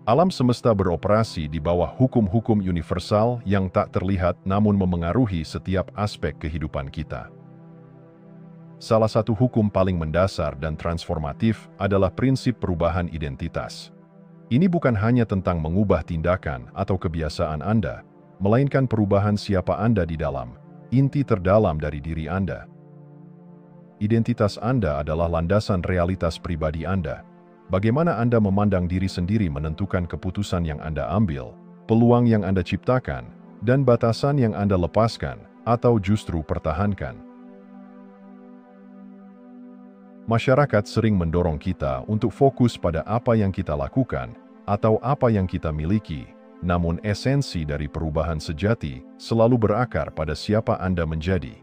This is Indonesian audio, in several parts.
Alam semesta beroperasi di bawah hukum-hukum universal yang tak terlihat namun memengaruhi setiap aspek kehidupan kita. Salah satu hukum paling mendasar dan transformatif adalah prinsip perubahan identitas. Ini bukan hanya tentang mengubah tindakan atau kebiasaan Anda, melainkan perubahan siapa Anda di dalam, inti terdalam dari diri Anda. Identitas Anda adalah landasan realitas pribadi Anda. Bagaimana Anda memandang diri sendiri menentukan keputusan yang Anda ambil, peluang yang Anda ciptakan, dan batasan yang Anda lepaskan atau justru pertahankan. Masyarakat sering mendorong kita untuk fokus pada apa yang kita lakukan atau apa yang kita miliki, namun esensi dari perubahan sejati selalu berakar pada siapa Anda menjadi.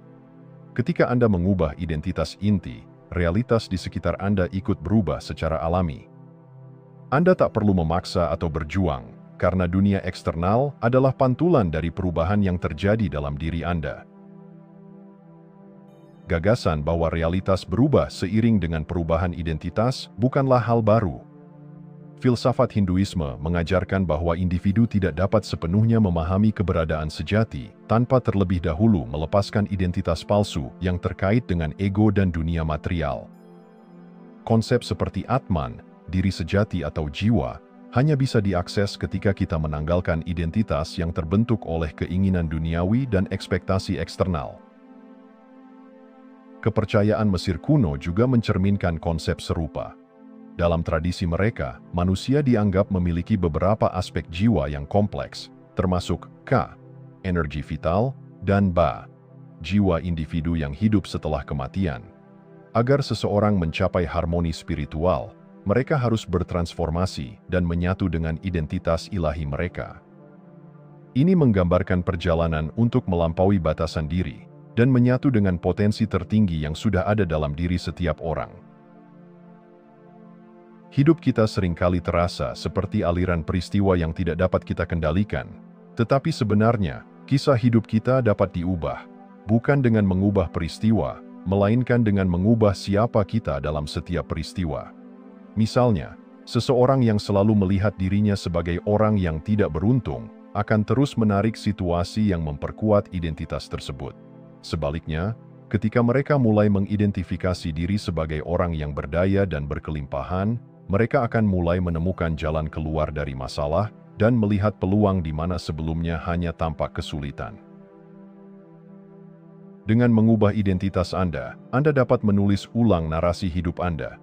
Ketika Anda mengubah identitas inti, realitas di sekitar Anda ikut berubah secara alami. Anda tak perlu memaksa atau berjuang, karena dunia eksternal adalah pantulan dari perubahan yang terjadi dalam diri Anda. Gagasan bahwa realitas berubah seiring dengan perubahan identitas bukanlah hal baru. Filsafat Hinduisme mengajarkan bahwa individu tidak dapat sepenuhnya memahami keberadaan sejati tanpa terlebih dahulu melepaskan identitas palsu yang terkait dengan ego dan dunia material. Konsep seperti Atman, diri sejati atau jiwa, hanya bisa diakses ketika kita menanggalkan identitas yang terbentuk oleh keinginan duniawi dan ekspektasi eksternal. Kepercayaan Mesir kuno juga mencerminkan konsep serupa. Dalam tradisi mereka, manusia dianggap memiliki beberapa aspek jiwa yang kompleks, termasuk Ka, energi vital, dan Ba, jiwa individu yang hidup setelah kematian. Agar seseorang mencapai harmoni spiritual, mereka harus bertransformasi dan menyatu dengan identitas ilahi mereka. Ini menggambarkan perjalanan untuk melampaui batasan diri dan menyatu dengan potensi tertinggi yang sudah ada dalam diri setiap orang. Hidup kita seringkali terasa seperti aliran peristiwa yang tidak dapat kita kendalikan, tetapi sebenarnya, kisah hidup kita dapat diubah, bukan dengan mengubah peristiwa, melainkan dengan mengubah siapa kita dalam setiap peristiwa. Misalnya, seseorang yang selalu melihat dirinya sebagai orang yang tidak beruntung, akan terus menarik situasi yang memperkuat identitas tersebut. Sebaliknya, ketika mereka mulai mengidentifikasi diri sebagai orang yang berdaya dan berkelimpahan, mereka akan mulai menemukan jalan keluar dari masalah dan melihat peluang di mana sebelumnya hanya tampak kesulitan. Dengan mengubah identitas Anda dapat menulis ulang narasi hidup Anda.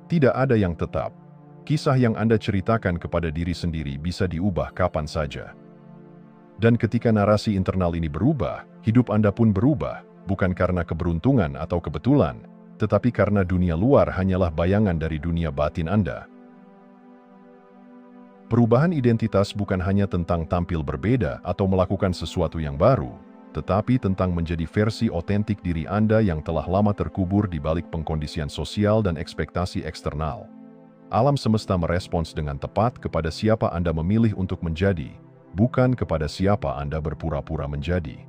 Tidak ada yang tetap. Kisah yang Anda ceritakan kepada diri sendiri bisa diubah kapan saja. Dan ketika narasi internal ini berubah, hidup Anda pun berubah, bukan karena keberuntungan atau kebetulan, tetapi karena dunia luar hanyalah bayangan dari dunia batin Anda. Perubahan identitas bukan hanya tentang tampil berbeda atau melakukan sesuatu yang baru, tetapi tentang menjadi versi otentik diri Anda yang telah lama terkubur di balik pengkondisian sosial dan ekspektasi eksternal. Alam semesta merespons dengan tepat kepada siapa Anda memilih untuk menjadi, bukan kepada siapa Anda berpura-pura menjadi.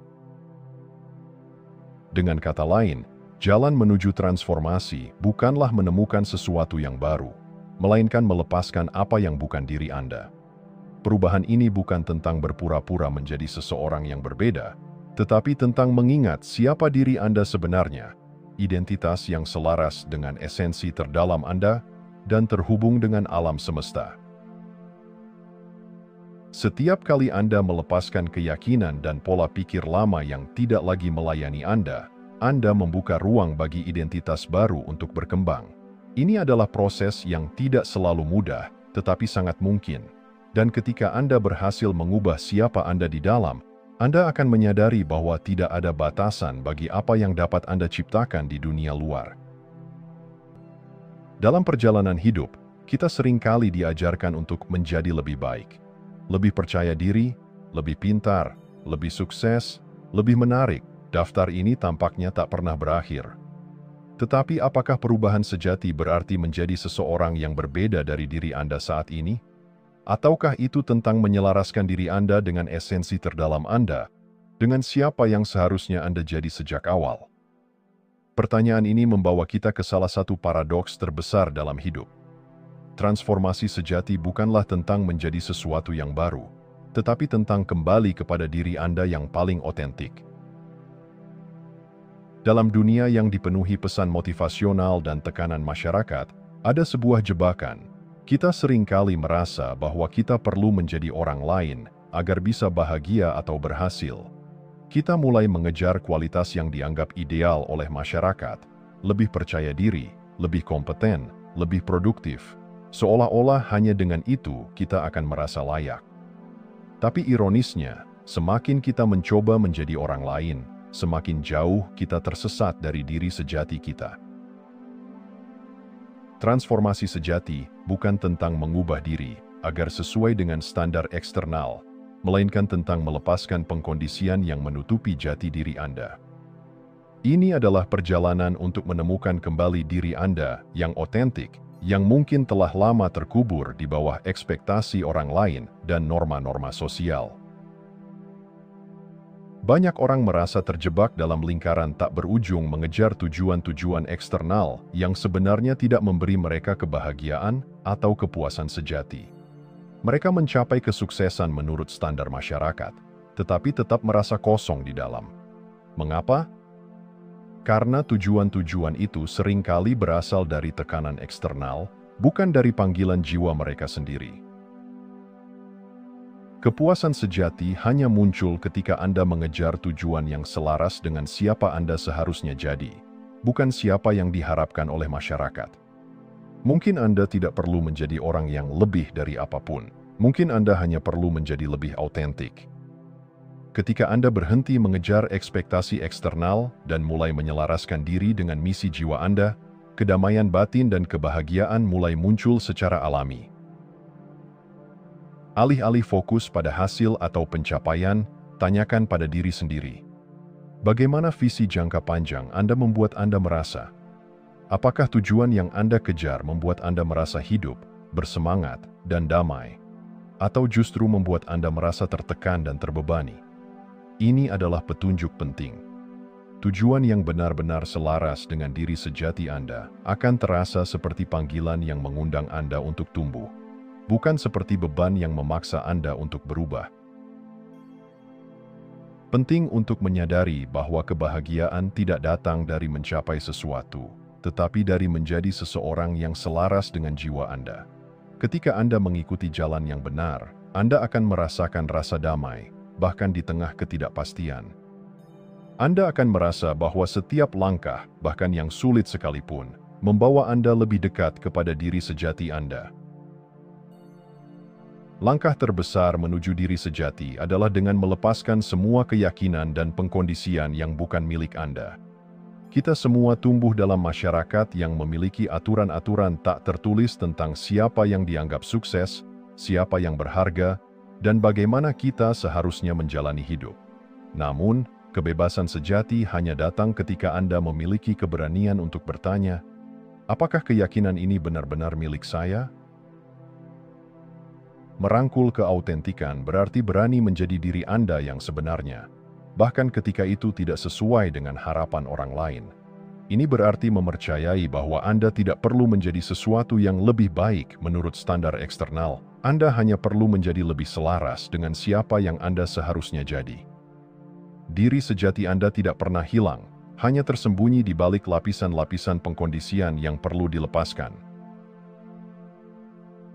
Dengan kata lain, jalan menuju transformasi bukanlah menemukan sesuatu yang baru, melainkan melepaskan apa yang bukan diri Anda. Perubahan ini bukan tentang berpura-pura menjadi seseorang yang berbeda, tetapi tentang mengingat siapa diri Anda sebenarnya, identitas yang selaras dengan esensi terdalam Anda dan terhubung dengan alam semesta. Setiap kali Anda melepaskan keyakinan dan pola pikir lama yang tidak lagi melayani Anda membuka ruang bagi identitas baru untuk berkembang. Ini adalah proses yang tidak selalu mudah, tetapi sangat mungkin. Dan ketika Anda berhasil mengubah siapa Anda di dalam, Anda akan menyadari bahwa tidak ada batasan bagi apa yang dapat Anda ciptakan di dunia luar. Dalam perjalanan hidup, kita seringkali diajarkan untuk menjadi lebih baik. Lebih percaya diri, lebih pintar, lebih sukses, lebih menarik. Daftar ini tampaknya tak pernah berakhir. Tetapi apakah perubahan sejati berarti menjadi seseorang yang berbeda dari diri Anda saat ini? Ataukah itu tentang menyelaraskan diri Anda dengan esensi terdalam Anda, dengan siapa yang seharusnya Anda jadi sejak awal? Pertanyaan ini membawa kita ke salah satu paradoks terbesar dalam hidup. transformasi sejati bukanlah tentang menjadi sesuatu yang baru, tetapi tentang kembali kepada diri Anda yang paling otentik. Dalam dunia yang dipenuhi pesan motivasional dan tekanan masyarakat, ada sebuah jebakan. Kita seringkali merasa bahwa kita perlu menjadi orang lain agar bisa bahagia atau berhasil. Kita mulai mengejar kualitas yang dianggap ideal oleh masyarakat, lebih percaya diri, lebih kompeten, lebih produktif, seolah-olah hanya dengan itu kita akan merasa layak. Tapi ironisnya, semakin kita mencoba menjadi orang lain, semakin jauh kita tersesat dari diri sejati kita. Transformasi sejati bukan tentang mengubah diri agar sesuai dengan standar eksternal, melainkan tentang melepaskan pengkondisian yang menutupi jati diri Anda. Ini adalah perjalanan untuk menemukan kembali diri Anda yang otentik, yang mungkin telah lama terkubur di bawah ekspektasi orang lain dan norma-norma sosial. Banyak orang merasa terjebak dalam lingkaran tak berujung mengejar tujuan-tujuan eksternal yang sebenarnya tidak memberi mereka kebahagiaan atau kepuasan sejati. Mereka mencapai kesuksesan menurut standar masyarakat, tetapi tetap merasa kosong di dalam. Mengapa? Karena tujuan-tujuan itu seringkali berasal dari tekanan eksternal, bukan dari panggilan jiwa mereka sendiri. Kepuasan sejati hanya muncul ketika Anda mengejar tujuan yang selaras dengan siapa Anda seharusnya jadi, bukan siapa yang diharapkan oleh masyarakat. Mungkin Anda tidak perlu menjadi orang yang lebih dari apapun. Mungkin Anda hanya perlu menjadi lebih autentik. Ketika Anda berhenti mengejar ekspektasi eksternal dan mulai menyelaraskan diri dengan misi jiwa Anda, kedamaian batin dan kebahagiaan mulai muncul secara alami. Alih-alih fokus pada hasil atau pencapaian, tanyakan pada diri sendiri. Bagaimana visi jangka panjang Anda membuat Anda merasa? Apakah tujuan yang Anda kejar membuat Anda merasa hidup, bersemangat, dan damai? Atau justru membuat Anda merasa tertekan dan terbebani? Ini adalah petunjuk penting. Tujuan yang benar-benar selaras dengan diri sejati Anda akan terasa seperti panggilan yang mengundang Anda untuk tumbuh, bukan seperti beban yang memaksa Anda untuk berubah. Penting untuk menyadari bahwa kebahagiaan tidak datang dari mencapai sesuatu, tetapi dari menjadi seseorang yang selaras dengan jiwa Anda. Ketika Anda mengikuti jalan yang benar, Anda akan merasakan rasa damai, bahkan di tengah ketidakpastian. Anda akan merasa bahwa setiap langkah, bahkan yang sulit sekalipun, membawa Anda lebih dekat kepada diri sejati Anda. Langkah terbesar menuju diri sejati adalah dengan melepaskan semua keyakinan dan pengkondisian yang bukan milik Anda. Kita semua tumbuh dalam masyarakat yang memiliki aturan-aturan tak tertulis tentang siapa yang dianggap sukses, siapa yang berharga, dan bagaimana kita seharusnya menjalani hidup. Namun, kebebasan sejati hanya datang ketika Anda memiliki keberanian untuk bertanya, apakah keyakinan ini benar-benar milik saya? Merangkul keautentikan berarti berani menjadi diri Anda yang sebenarnya, bahkan ketika itu tidak sesuai dengan harapan orang lain. Ini berarti mempercayai bahwa Anda tidak perlu menjadi sesuatu yang lebih baik menurut standar eksternal. Anda hanya perlu menjadi lebih selaras dengan siapa yang Anda seharusnya jadi. Diri sejati Anda tidak pernah hilang, hanya tersembunyi di balik lapisan-lapisan pengkondisian yang perlu dilepaskan.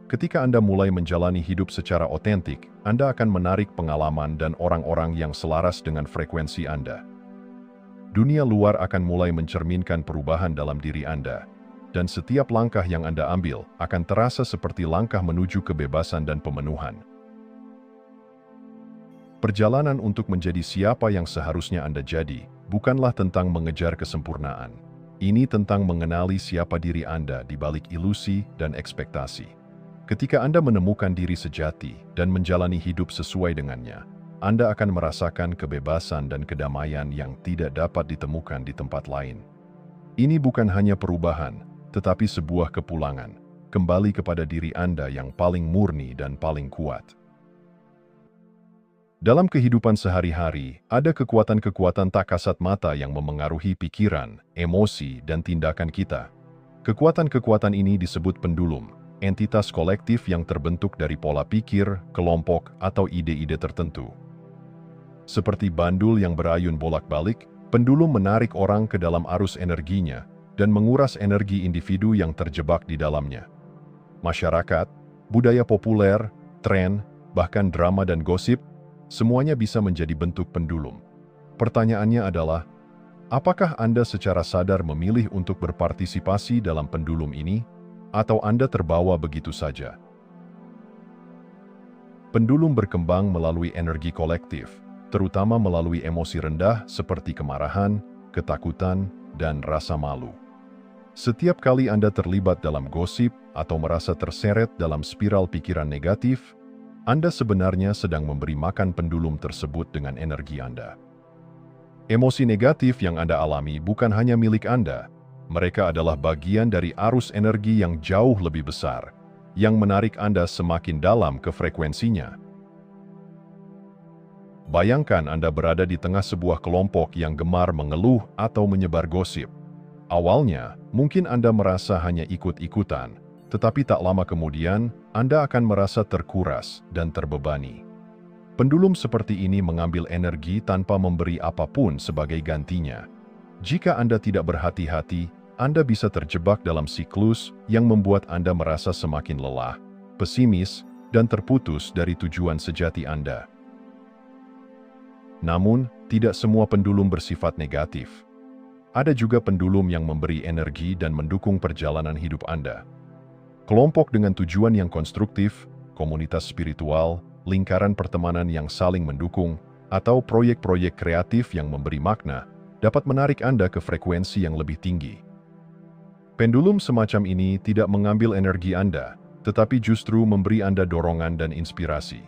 Ketika Anda mulai menjalani hidup secara otentik, Anda akan menarik pengalaman dan orang-orang yang selaras dengan frekuensi Anda. Dunia luar akan mulai mencerminkan perubahan dalam diri Anda, dan setiap langkah yang Anda ambil akan terasa seperti langkah menuju kebebasan dan pemenuhan. Perjalanan untuk menjadi siapa yang seharusnya Anda jadi, bukanlah tentang mengejar kesempurnaan. Ini tentang mengenali siapa diri Anda di balik ilusi dan ekspektasi. Ketika Anda menemukan diri sejati dan menjalani hidup sesuai dengannya, Anda akan merasakan kebebasan dan kedamaian yang tidak dapat ditemukan di tempat lain. Ini bukan hanya perubahan, tetapi sebuah kepulangan, kembali kepada diri Anda yang paling murni dan paling kuat. Dalam kehidupan sehari-hari, ada kekuatan-kekuatan tak kasat mata yang memengaruhi pikiran, emosi, dan tindakan kita. Kekuatan-kekuatan ini disebut pendulum. entitas kolektif yang terbentuk dari pola pikir, kelompok, atau ide-ide tertentu. Seperti bandul yang berayun bolak-balik, pendulum menarik orang ke dalam arus energinya dan menguras energi individu yang terjebak di dalamnya. Masyarakat, budaya populer, tren, bahkan drama dan gosip, semuanya bisa menjadi bentuk pendulum. Pertanyaannya adalah, apakah Anda secara sadar memilih untuk berpartisipasi dalam pendulum ini, atau Anda terbawa begitu saja? Pendulum berkembang melalui energi kolektif, terutama melalui emosi rendah seperti kemarahan, ketakutan, dan rasa malu. Setiap kali Anda terlibat dalam gosip atau merasa terseret dalam spiral pikiran negatif, Anda sebenarnya sedang memberi makan pendulum tersebut dengan energi Anda. Emosi negatif yang Anda alami bukan hanya milik Anda, mereka adalah bagian dari arus energi yang jauh lebih besar, yang menarik Anda semakin dalam ke frekuensinya. Bayangkan Anda berada di tengah sebuah kelompok yang gemar mengeluh atau menyebar gosip. Awalnya, mungkin Anda merasa hanya ikut-ikutan, tetapi tak lama kemudian, Anda akan merasa terkuras dan terbebani. Pendulum seperti ini mengambil energi tanpa memberi apapun sebagai gantinya. Jika Anda tidak berhati-hati, Anda bisa terjebak dalam siklus yang membuat Anda merasa semakin lelah, pesimis, dan terputus dari tujuan sejati Anda. Namun, tidak semua pendulum bersifat negatif. Ada juga pendulum yang memberi energi dan mendukung perjalanan hidup Anda. Kelompok dengan tujuan yang konstruktif, komunitas spiritual, lingkaran pertemanan yang saling mendukung, atau proyek-proyek kreatif yang memberi makna, dapat menarik Anda ke frekuensi yang lebih tinggi. Pendulum semacam ini tidak mengambil energi Anda, tetapi justru memberi Anda dorongan dan inspirasi.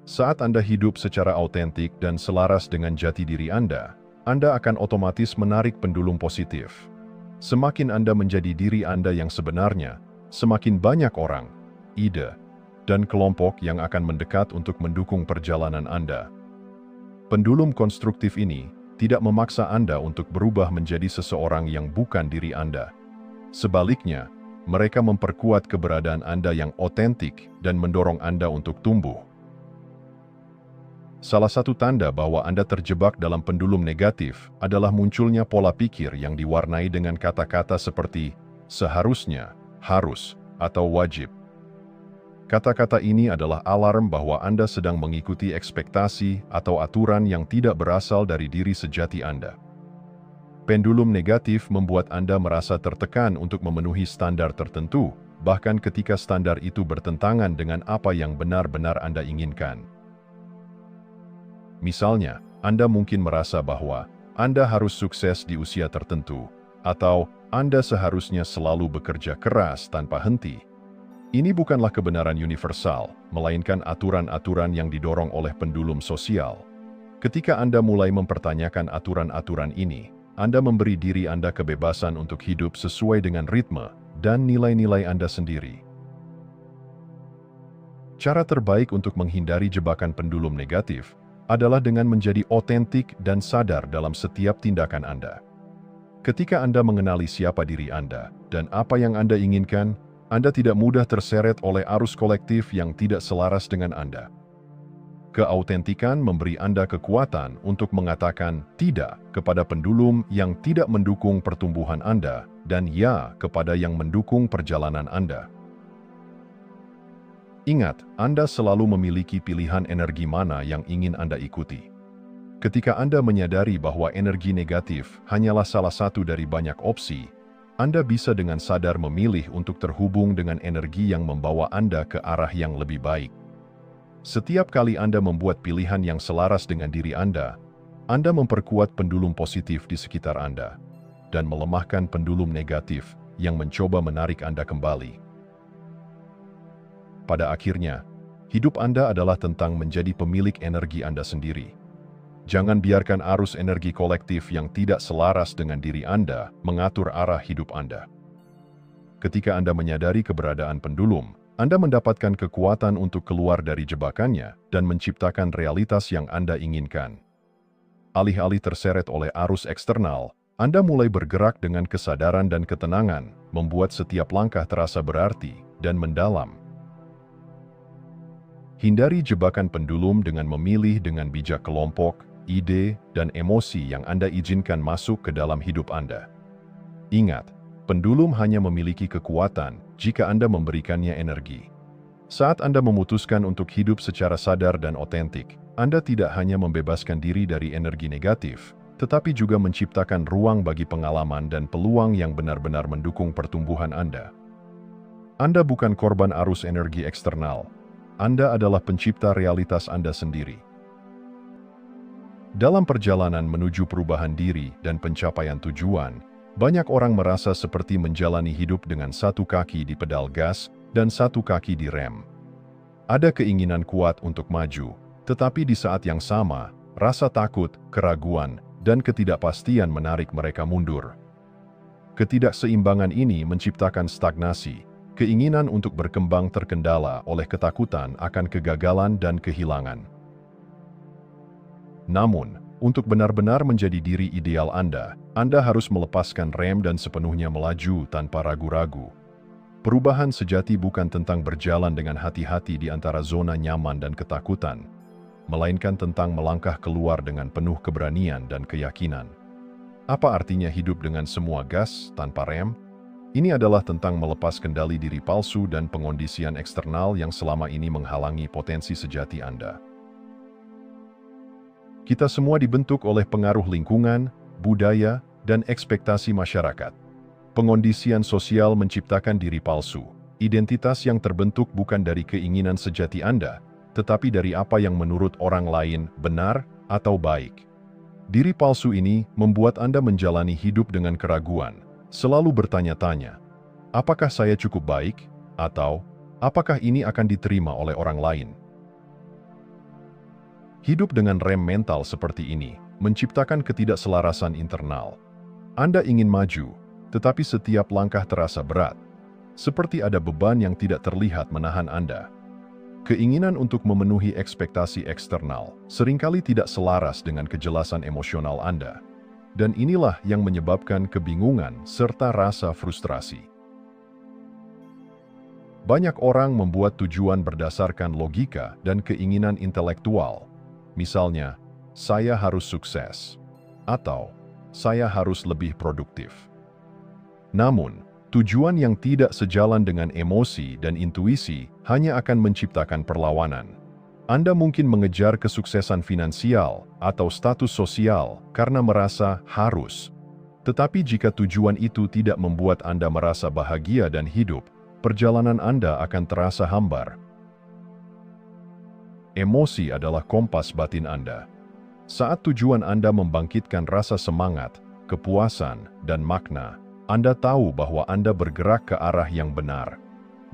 Saat Anda hidup secara autentik dan selaras dengan jati diri Anda akan otomatis menarik pendulum positif. Semakin Anda menjadi diri Anda yang sebenarnya, semakin banyak orang, ide, dan kelompok yang akan mendekat untuk mendukung perjalanan Anda. Pendulum konstruktif ini tidak memaksa Anda untuk berubah menjadi seseorang yang bukan diri Anda. Sebaliknya, mereka memperkuat keberadaan Anda yang otentik dan mendorong Anda untuk tumbuh. Salah satu tanda bahwa Anda terjebak dalam pendulum negatif adalah munculnya pola pikir yang diwarnai dengan kata-kata seperti seharusnya, harus, atau wajib. Kata-kata ini adalah alarm bahwa Anda sedang mengikuti ekspektasi atau aturan yang tidak berasal dari diri sejati Anda. Pendulum negatif membuat Anda merasa tertekan untuk memenuhi standar tertentu, bahkan ketika standar itu bertentangan dengan apa yang benar-benar Anda inginkan. Misalnya, Anda mungkin merasa bahwa Anda harus sukses di usia tertentu, atau Anda seharusnya selalu bekerja keras tanpa henti. Ini bukanlah kebenaran universal, melainkan aturan-aturan yang didorong oleh pendulum sosial. Ketika Anda mulai mempertanyakan aturan-aturan ini, Anda memberi diri Anda kebebasan untuk hidup sesuai dengan ritme dan nilai-nilai Anda sendiri. Cara terbaik untuk menghindari jebakan pendulum negatif adalah dengan menjadi otentik dan sadar dalam setiap tindakan Anda. Ketika Anda mengenali siapa diri Anda dan apa yang Anda inginkan, Anda tidak mudah terseret oleh arus kolektif yang tidak selaras dengan Anda. Keautentikan memberi Anda kekuatan untuk mengatakan tidak kepada pendulum yang tidak mendukung pertumbuhan Anda dan ya kepada yang mendukung perjalanan Anda. Ingat, Anda selalu memiliki pilihan energi mana yang ingin Anda ikuti. Ketika Anda menyadari bahwa energi negatif hanyalah salah satu dari banyak opsi, Anda bisa dengan sadar memilih untuk terhubung dengan energi yang membawa Anda ke arah yang lebih baik. Setiap kali Anda membuat pilihan yang selaras dengan diri Anda memperkuat pendulum positif di sekitar Anda, dan melemahkan pendulum negatif yang mencoba menarik Anda kembali. Pada akhirnya, hidup Anda adalah tentang menjadi pemilik energi Anda sendiri. Jangan biarkan arus energi kolektif yang tidak selaras dengan diri Anda mengatur arah hidup Anda. Ketika Anda menyadari keberadaan pendulum, Anda mendapatkan kekuatan untuk keluar dari jebakannya dan menciptakan realitas yang Anda inginkan. Alih-alih terseret oleh arus eksternal, Anda mulai bergerak dengan kesadaran dan ketenangan, membuat setiap langkah terasa berarti dan mendalam. Hindari jebakan pendulum dengan memilih dengan bijak kelompok, ide, dan emosi yang Anda izinkan masuk ke dalam hidup Anda. Ingat, pendulum hanya memiliki kekuatan jika Anda memberikannya energi. Saat Anda memutuskan untuk hidup secara sadar dan otentik, Anda tidak hanya membebaskan diri dari energi negatif, tetapi juga menciptakan ruang bagi pengalaman dan peluang yang benar-benar mendukung pertumbuhan Anda. Anda bukan korban arus energi eksternal. Anda adalah pencipta realitas Anda sendiri. Dalam perjalanan menuju perubahan diri dan pencapaian tujuan, banyak orang merasa seperti menjalani hidup dengan satu kaki di pedal gas dan satu kaki di rem. Ada keinginan kuat untuk maju, tetapi di saat yang sama, rasa takut, keraguan, dan ketidakpastian menarik mereka mundur. Ketidakseimbangan ini menciptakan stagnasi, keinginan untuk berkembang terkendala oleh ketakutan akan kegagalan dan kehilangan. Namun, untuk benar-benar menjadi diri ideal Anda harus melepaskan rem dan sepenuhnya melaju tanpa ragu-ragu. Perubahan sejati bukan tentang berjalan dengan hati-hati di antara zona nyaman dan ketakutan, melainkan tentang melangkah keluar dengan penuh keberanian dan keyakinan. Apa artinya hidup dengan semua gas tanpa rem? Ini adalah tentang melepas kendali diri palsu dan pengondisian eksternal yang selama ini menghalangi potensi sejati Anda. Kita semua dibentuk oleh pengaruh lingkungan, budaya, dan ekspektasi masyarakat. Pengondisian sosial menciptakan diri palsu. Identitas yang terbentuk bukan dari keinginan sejati Anda, tetapi dari apa yang menurut orang lain benar atau baik. Diri palsu ini membuat Anda menjalani hidup dengan keraguan, selalu bertanya-tanya, apakah saya cukup baik? Atau, apakah ini akan diterima oleh orang lain? Hidup dengan rem mental seperti ini menciptakan ketidakselarasan internal. Anda ingin maju, tetapi setiap langkah terasa berat, seperti ada beban yang tidak terlihat menahan Anda. Keinginan untuk memenuhi ekspektasi eksternal seringkali tidak selaras dengan kejelasan emosional Anda. Dan inilah yang menyebabkan kebingungan serta rasa frustrasi. Banyak orang membuat tujuan berdasarkan logika dan keinginan intelektual. Misalnya, saya harus sukses, atau saya harus lebih produktif. Namun, tujuan yang tidak sejalan dengan emosi dan intuisi hanya akan menciptakan perlawanan. Anda mungkin mengejar kesuksesan finansial atau status sosial karena merasa harus. Tetapi jika tujuan itu tidak membuat Anda merasa bahagia dan hidup, perjalanan Anda akan terasa hambar. Emosi adalah kompas batin Anda. Saat tujuan Anda membangkitkan rasa semangat, kepuasan, dan makna, Anda tahu bahwa Anda bergerak ke arah yang benar.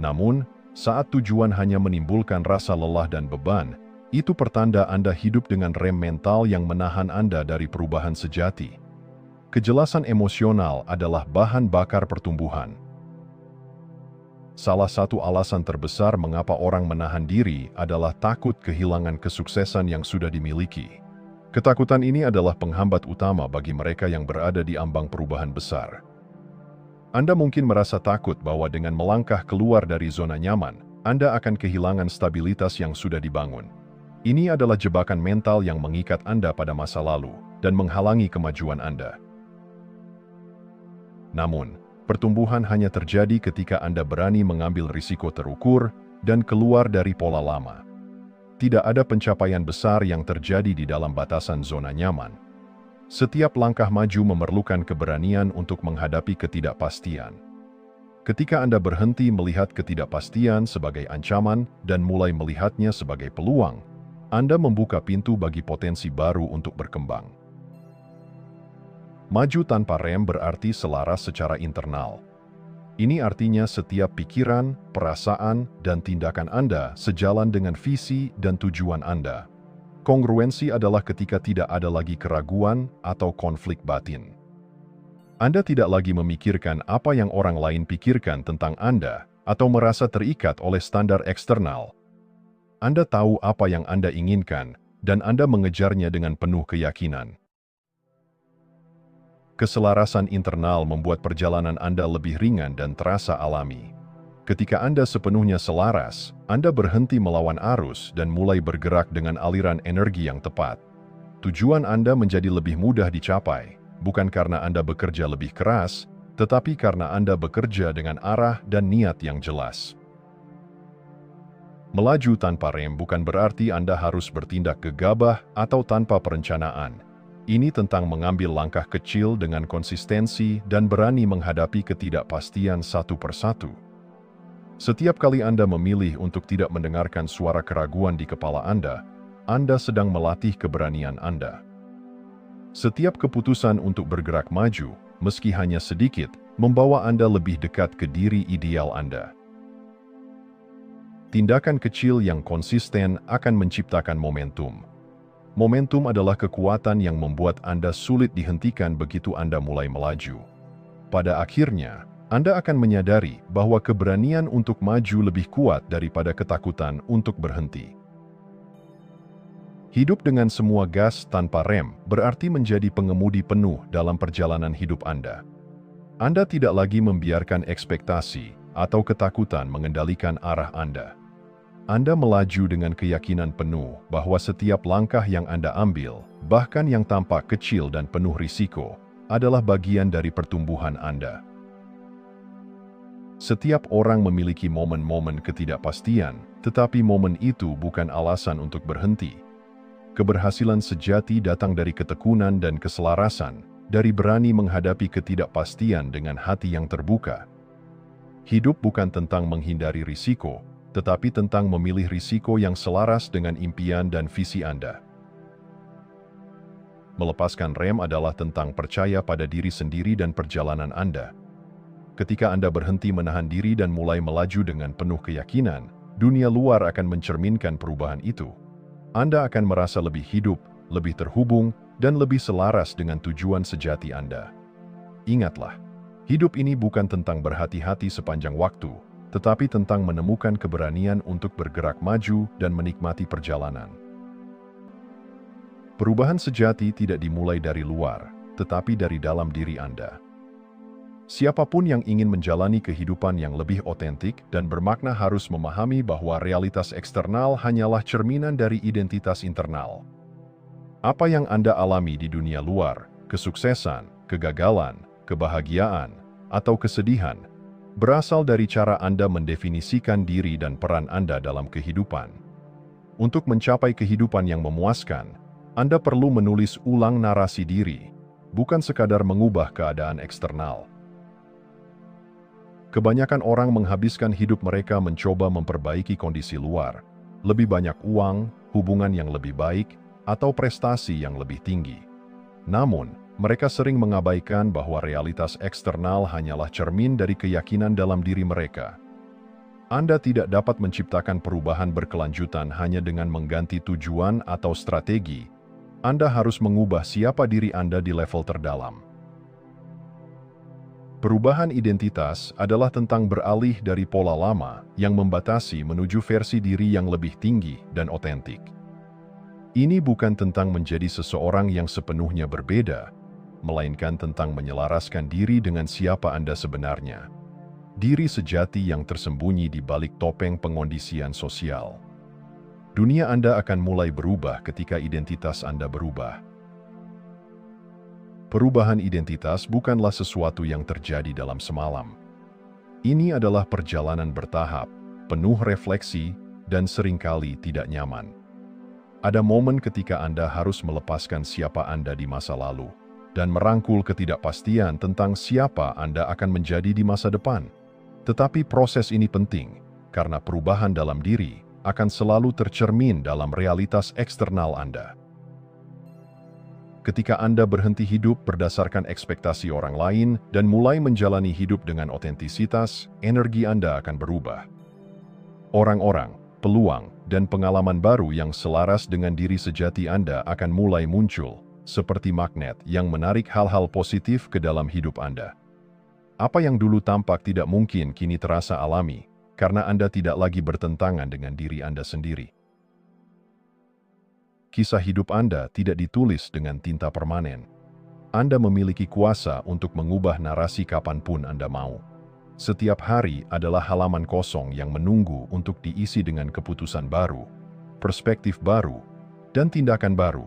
Namun, saat tujuan hanya menimbulkan rasa lelah dan beban, itu pertanda Anda hidup dengan rem mental yang menahan Anda dari perubahan sejati. Kejelasan emosional adalah bahan bakar pertumbuhan. Salah satu alasan terbesar mengapa orang menahan diri adalah takut kehilangan kesuksesan yang sudah dimiliki. Ketakutan ini adalah penghambat utama bagi mereka yang berada di ambang perubahan besar. Anda mungkin merasa takut bahwa dengan melangkah keluar dari zona nyaman, Anda akan kehilangan stabilitas yang sudah dibangun. Ini adalah jebakan mental yang mengikat Anda pada masa lalu dan menghalangi kemajuan Anda. Namun, pertumbuhan hanya terjadi ketika Anda berani mengambil risiko terukur dan keluar dari pola lama. Tidak ada pencapaian besar yang terjadi di dalam batasan zona nyaman. Setiap langkah maju memerlukan keberanian untuk menghadapi ketidakpastian. Ketika Anda berhenti melihat ketidakpastian sebagai ancaman dan mulai melihatnya sebagai peluang, Anda membuka pintu bagi potensi baru untuk berkembang. Maju tanpa rem berarti selaras secara internal. Ini artinya setiap pikiran, perasaan, dan tindakan Anda sejalan dengan visi dan tujuan Anda. Kongruensi adalah ketika tidak ada lagi keraguan atau konflik batin. Anda tidak lagi memikirkan apa yang orang lain pikirkan tentang Anda atau merasa terikat oleh standar eksternal. Anda tahu apa yang Anda inginkan dan Anda mengejarnya dengan penuh keyakinan. Keselarasan internal membuat perjalanan Anda lebih ringan dan terasa alami. Ketika Anda sepenuhnya selaras, Anda berhenti melawan arus dan mulai bergerak dengan aliran energi yang tepat. Tujuan Anda menjadi lebih mudah dicapai, bukan karena Anda bekerja lebih keras, tetapi karena Anda bekerja dengan arah dan niat yang jelas. Melaju tanpa rem bukan berarti Anda harus bertindak gegabah atau tanpa perencanaan. Ini tentang mengambil langkah kecil dengan konsistensi dan berani menghadapi ketidakpastian satu persatu. Setiap kali Anda memilih untuk tidak mendengarkan suara keraguan di kepala Anda sedang melatih keberanian Anda. Setiap keputusan untuk bergerak maju, meski hanya sedikit, membawa Anda lebih dekat ke diri ideal Anda. Tindakan kecil yang konsisten akan menciptakan momentum. Momentum adalah kekuatan yang membuat Anda sulit dihentikan begitu Anda mulai melaju. Pada akhirnya, Anda akan menyadari bahwa keberanian untuk maju lebih kuat daripada ketakutan untuk berhenti. Hidup dengan semua gas tanpa rem berarti menjadi pengemudi penuh dalam perjalanan hidup Anda. Anda tidak lagi membiarkan ekspektasi atau ketakutan mengendalikan arah Anda. Anda melaju dengan keyakinan penuh bahwa setiap langkah yang Anda ambil, bahkan yang tampak kecil dan penuh risiko, adalah bagian dari pertumbuhan Anda. Setiap orang memiliki momen-momen ketidakpastian, tetapi momen itu bukan alasan untuk berhenti. Keberhasilan sejati datang dari ketekunan dan keselarasan, dari berani menghadapi ketidakpastian dengan hati yang terbuka. Hidup bukan tentang menghindari risiko, tetapi tentang memilih risiko yang selaras dengan impian dan visi Anda. Melepaskan rem adalah tentang percaya pada diri sendiri dan perjalanan Anda. Ketika Anda berhenti menahan diri dan mulai melaju dengan penuh keyakinan, dunia luar akan mencerminkan perubahan itu. Anda akan merasa lebih hidup, lebih terhubung, dan lebih selaras dengan tujuan sejati Anda. Ingatlah, hidup ini bukan tentang berhati-hati sepanjang waktu, tetapi tentang menemukan keberanian untuk bergerak maju dan menikmati perjalanan. Perubahan sejati tidak dimulai dari luar, tetapi dari dalam diri Anda. Siapapun yang ingin menjalani kehidupan yang lebih otentik dan bermakna harus memahami bahwa realitas eksternal hanyalah cerminan dari identitas internal. Apa yang Anda alami di dunia luar, kesuksesan, kegagalan, kebahagiaan, atau kesedihan, berasal dari cara Anda mendefinisikan diri dan peran Anda dalam kehidupan. Untuk mencapai kehidupan yang memuaskan, Anda perlu menulis ulang narasi diri, bukan sekadar mengubah keadaan eksternal. Kebanyakan orang menghabiskan hidup mereka mencoba memperbaiki kondisi luar, lebih banyak uang, hubungan yang lebih baik, atau prestasi yang lebih tinggi. Namun, mereka sering mengabaikan bahwa realitas eksternal hanyalah cermin dari keyakinan dalam diri mereka. Anda tidak dapat menciptakan perubahan berkelanjutan hanya dengan mengganti tujuan atau strategi. Anda harus mengubah siapa diri Anda di level terdalam. Perubahan identitas adalah tentang beralih dari pola lama yang membatasi menuju versi diri yang lebih tinggi dan otentik. Ini bukan tentang menjadi seseorang yang sepenuhnya berbeda, melainkan tentang menyelaraskan diri dengan siapa Anda sebenarnya. Diri sejati yang tersembunyi di balik topeng pengondisian sosial. Dunia Anda akan mulai berubah ketika identitas Anda berubah. Perubahan identitas bukanlah sesuatu yang terjadi dalam semalam. Ini adalah perjalanan bertahap, penuh refleksi, dan seringkali tidak nyaman. Ada momen ketika Anda harus melepaskan siapa Anda di masa lalu, dan merangkul ketidakpastian tentang siapa Anda akan menjadi di masa depan. Tetapi proses ini penting, karena perubahan dalam diri akan selalu tercermin dalam realitas eksternal Anda. Ketika Anda berhenti hidup berdasarkan ekspektasi orang lain dan mulai menjalani hidup dengan otentisitas, energi Anda akan berubah. Orang-orang, peluang, dan pengalaman baru yang selaras dengan diri sejati Anda akan mulai muncul, seperti magnet yang menarik hal-hal positif ke dalam hidup Anda. Apa yang dulu tampak tidak mungkin kini terasa alami, karena Anda tidak lagi bertentangan dengan diri Anda sendiri. Kisah hidup Anda tidak ditulis dengan tinta permanen. Anda memiliki kuasa untuk mengubah narasi kapanpun Anda mau. Setiap hari adalah halaman kosong yang menunggu untuk diisi dengan keputusan baru, perspektif baru, dan tindakan baru.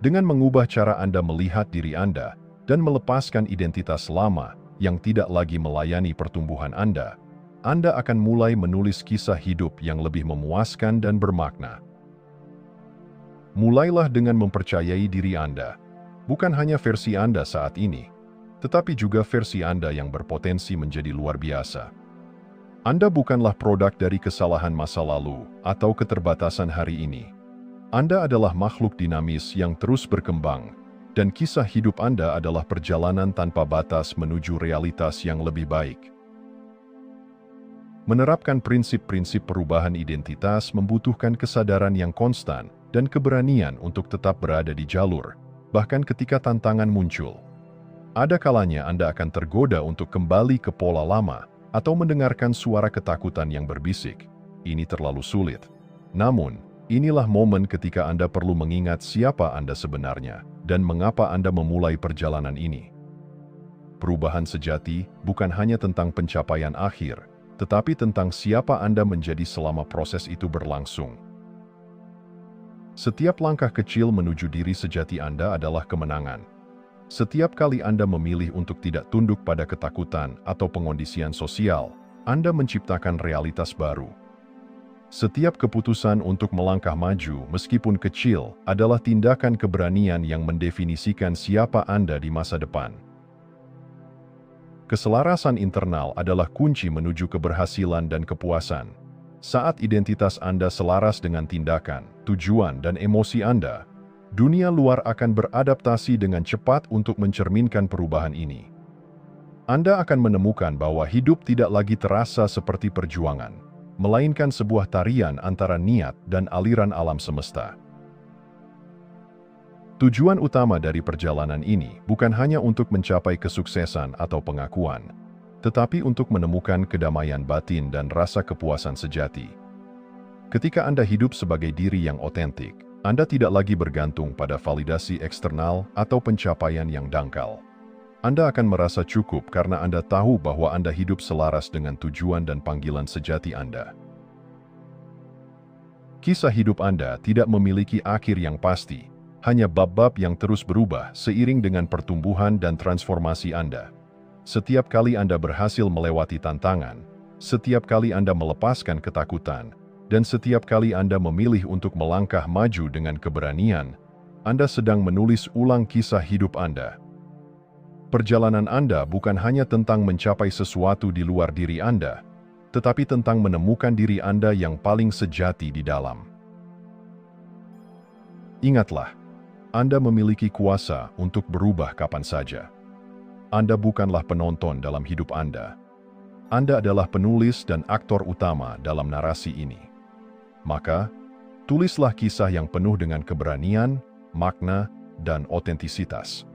Dengan mengubah cara Anda melihat diri Anda dan melepaskan identitas lama yang tidak lagi melayani pertumbuhan Anda akan mulai menulis kisah hidup yang lebih memuaskan dan bermakna. Mulailah dengan mempercayai diri Anda, bukan hanya versi Anda saat ini, tetapi juga versi Anda yang berpotensi menjadi luar biasa. Anda bukanlah produk dari kesalahan masa lalu atau keterbatasan hari ini. Anda adalah makhluk dinamis yang terus berkembang, dan kisah hidup Anda adalah perjalanan tanpa batas menuju realitas yang lebih baik. Menerapkan prinsip-prinsip perubahan identitas membutuhkan kesadaran yang konstan dan keberanian untuk tetap berada di jalur, bahkan ketika tantangan muncul. Ada kalanya Anda akan tergoda untuk kembali ke pola lama atau mendengarkan suara ketakutan yang berbisik. Ini terlalu sulit. Namun, inilah momen ketika Anda perlu mengingat siapa Anda sebenarnya dan mengapa Anda memulai perjalanan ini. Perubahan sejati bukan hanya tentang pencapaian akhir, tetapi tentang siapa Anda menjadi selama proses itu berlangsung. Setiap langkah kecil menuju diri sejati Anda adalah kemenangan. Setiap kali Anda memilih untuk tidak tunduk pada ketakutan atau pengondisian sosial, Anda menciptakan realitas baru. Setiap keputusan untuk melangkah maju, meskipun kecil, adalah tindakan keberanian yang mendefinisikan siapa Anda di masa depan. Keselarasan internal adalah kunci menuju keberhasilan dan kepuasan. Saat identitas Anda selaras dengan tindakan, tujuan, dan emosi Anda, dunia luar akan beradaptasi dengan cepat untuk mencerminkan perubahan ini. Anda akan menemukan bahwa hidup tidak lagi terasa seperti perjuangan, melainkan sebuah tarian antara niat dan aliran alam semesta. Tujuan utama dari perjalanan ini bukan hanya untuk mencapai kesuksesan atau pengakuan, tetapi untuk menemukan kedamaian batin dan rasa kepuasan sejati. Ketika Anda hidup sebagai diri yang otentik, Anda tidak lagi bergantung pada validasi eksternal atau pencapaian yang dangkal. Anda akan merasa cukup karena Anda tahu bahwa Anda hidup selaras dengan tujuan dan panggilan sejati Anda. Kisah hidup Anda tidak memiliki akhir yang pasti, hanya bab-bab yang terus berubah seiring dengan pertumbuhan dan transformasi Anda. Setiap kali Anda berhasil melewati tantangan, setiap kali Anda melepaskan ketakutan, dan setiap kali Anda memilih untuk melangkah maju dengan keberanian, Anda sedang menulis ulang kisah hidup Anda. Perjalanan Anda bukan hanya tentang mencapai sesuatu di luar diri Anda, tetapi tentang menemukan diri Anda yang paling sejati di dalam. Ingatlah, Anda memiliki kuasa untuk berubah kapan saja. Anda bukanlah penonton dalam hidup Anda. Anda adalah penulis dan aktor utama dalam narasi ini. Maka, tulislah kisah yang penuh dengan keberanian, makna, dan otentisitas.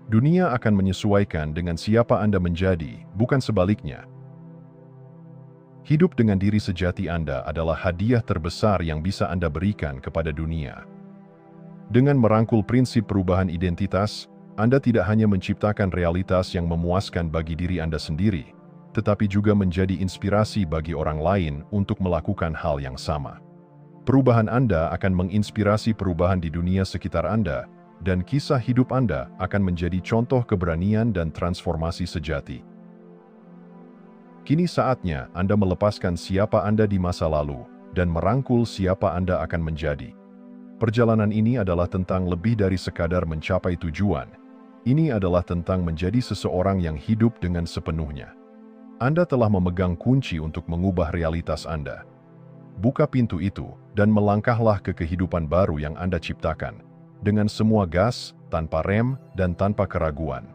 Dunia akan menyesuaikan dengan siapa Anda menjadi, bukan sebaliknya. Hidup dengan diri sejati Anda adalah hadiah terbesar yang bisa Anda berikan kepada dunia. Dengan merangkul prinsip perubahan identitas, Anda tidak hanya menciptakan realitas yang memuaskan bagi diri Anda sendiri, tetapi juga menjadi inspirasi bagi orang lain untuk melakukan hal yang sama. Perubahan Anda akan menginspirasi perubahan di dunia sekitar Anda, dan kisah hidup Anda akan menjadi contoh keberanian dan transformasi sejati. Kini saatnya Anda melepaskan siapa Anda di masa lalu dan merangkul siapa Anda akan menjadi. Perjalanan ini adalah tentang lebih dari sekadar mencapai tujuan. Ini adalah tentang menjadi seseorang yang hidup dengan sepenuhnya. Anda telah memegang kunci untuk mengubah realitas Anda. Buka pintu itu dan melangkahlah ke kehidupan baru yang Anda ciptakan, dengan semua gas, tanpa rem, dan tanpa keraguan.